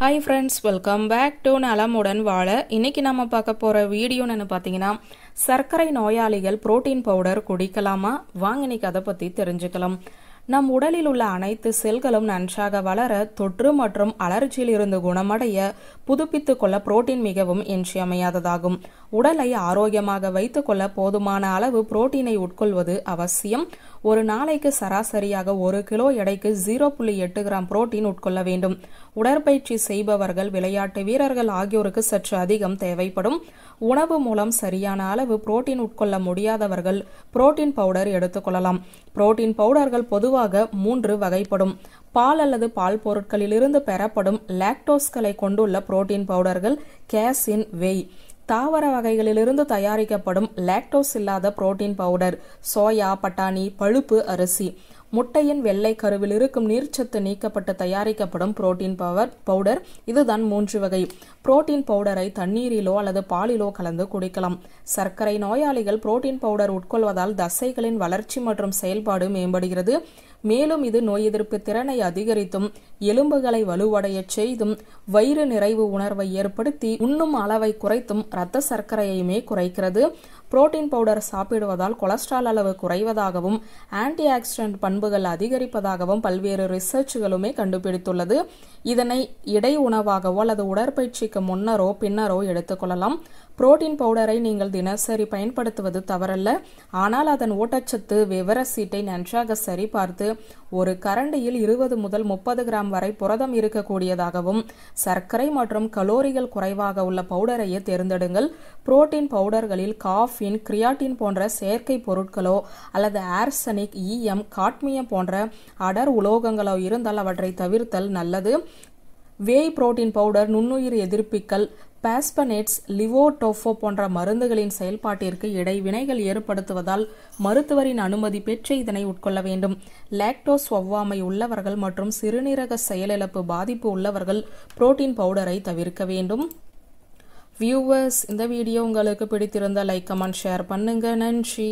Hi friends, welcome back to நலமுடன் வாழ. இன்னைக்கு நாம பார்க்க போற வீடியோ என்னன்னு பாத்தீங்கன்னா சர்க்கரை நோயாளிகள் புரோட்டீன் பவுடர் குடிக்கலாமா? வாங்க இன்னைக்கு அதை பத்தி தெரிஞ்சுக்கலாம். நம் உடலில் உள்ள அனைத்து செல்களும் நன்றாக வளர, தொற்று மற்றும் அலர்ஜியில் இருந்து குணமடைய, புதுப்பித்துக் கொள்ள புரோட்டீன் மிகவும் இன்றியமையாததாகும். உடலை ஆரோக்கியமாக வைத்துக் கொள்ள போதுமான அளவு புரோட்டீனை உட்கொள்வது அவசியம். ஒரு நாளைக்கு சராசரியாக 1 கிலோ எடைக்கு 0.8 கிராம் புரோட்டீன் உட்கொள்ள வேண்டும். உடற்பயிற்சி செய்பவர்கள், விளையாட்டு வீரர்கள் ஆகியோருக்கு சற்று அதிகம் தேவைப்படும். உணவு மூலம் சரியான அளவு புரோட்டீன் உட்கொள்ள முடியாதவர்கள் புரோட்டீன் பவுடர் எடுத்துக்கொள்ளலாம். புரோட்டீன் பவுடர்கள் பொதுவாக 3 வகைப்படும். பால் அல்லது பால் பொருட்களிலிருந்து பெறப்படும் லாக்டோஸ்களை கொண்டுள்ள புரோட்டீன் பவுடர்கள், கேசின், வெய். தாவர வகைகளிலிருந்து தயாரிக்கப்படும் லாக்டோஸ் இல்லாத புரோட்டீன் பவுடர், சோயா, பட்டாணி, பழுப்பு அரிசி. முட்டையின் வெள்ளை கருவில் இருக்கும் நீர்ச்சத்து நீக்கப்பட்டு தயாரிக்கப்படும் புரோட்டீன் பவுடர். இதுதான் 3 வகை. புரோட்டீன் பவுடரை தண்ணீரிலோ அல்லது பாலிலோ கலந்து குடிக்கலாம். சர்க்கரை நோயாளிகள் புரோட்டீன் பவுடர் உட்கொள்வதால் தசைகளின் வளர்ச்சி மற்றும் செயல்பாடு மேம்படுகிறது. மேலும் இது நோய் எதிர்ப்பு திறனை அதிகரித்தும், எலும்புகளை வலுவடைய செய்தும், வயிறு நிறைவு உணர்வை ஏற்படுத்தி, உண்ணும் அளவை குறைத்தும், இரத்த சர்க்கரையுமே குறைக்கிறது. புரோட்டீன் பவுடர் சாப்பிடுவதால் கொலஸ்ட்ரால் அளவு குறைவதாகவும், ஆன்டி ஆக்சிடென்ட் பண்புகள் அதிகரிப்பதாகவும் பல்வேறு ரிசர்ச்களுமே கண்டுபிடித்துள்ளது. இதனை இடை உணவாகவோ அல்லது உடற்பயிற்சிக்கு முன்னரோ பின்னரோ எடுத்துக்கொள்ளலாம். புரோட்டீன் பவுடரை நீங்கள் தினசரி பயன்படுத்துவது தவறல்ல. ஆனால் அதன் ஊட்டச்சத்து விவர சீட்டை நன்றாக சரிபார்த்து, ஒரு கரண்டியில் 20 முதல் 30 கிராம் வரை புரதம் இருக்கக்கூடியதாகவும், சர்க்கரை மற்றும் கலோரிகள் குறைவாக உள்ள பவுடரையே தேர்ந்தெடுங்கள். புரோட்டீன் பவுடர்களில் காஃபின், கிரியாட்டின் போன்ற செயற்கை பொருட்களோ அல்லது ஆர்சனிக், ஈயம், காட்மியம் போன்ற அடர் உலோகங்களோ இருந்தால் அவற்றை தவிர்த்தல் நல்லது. வேய் புரோட்டீன் பவுடர் நுண்ணுயிர் எதிர்ப்பிகள், பாஸ்பனேட்ஸ், லிவோடோஃபோ போன்ற மருந்துகளின் செயல்பாட்டிற்கு இடைவினைகள் ஏற்படுத்துவதால் மருத்துவரின் அனுமதி பெற்று இதனை உட்கொள்ள வேண்டும். லாக்டோஸ் ஒவ்வாமை உள்ளவர்கள் மற்றும் சிறுநீரக செயலிழப்பு பாதிப்பு உள்ளவர்கள் புரோட்டீன் பவுடரை தவிர்க்க வேண்டும். வியூவர்ஸ், இந்த வீடியோ உங்களுக்கு பிடித்திருந்தால் லைக், கமெண்ட், ஷேர் பண்ணுங்க. நன்றி.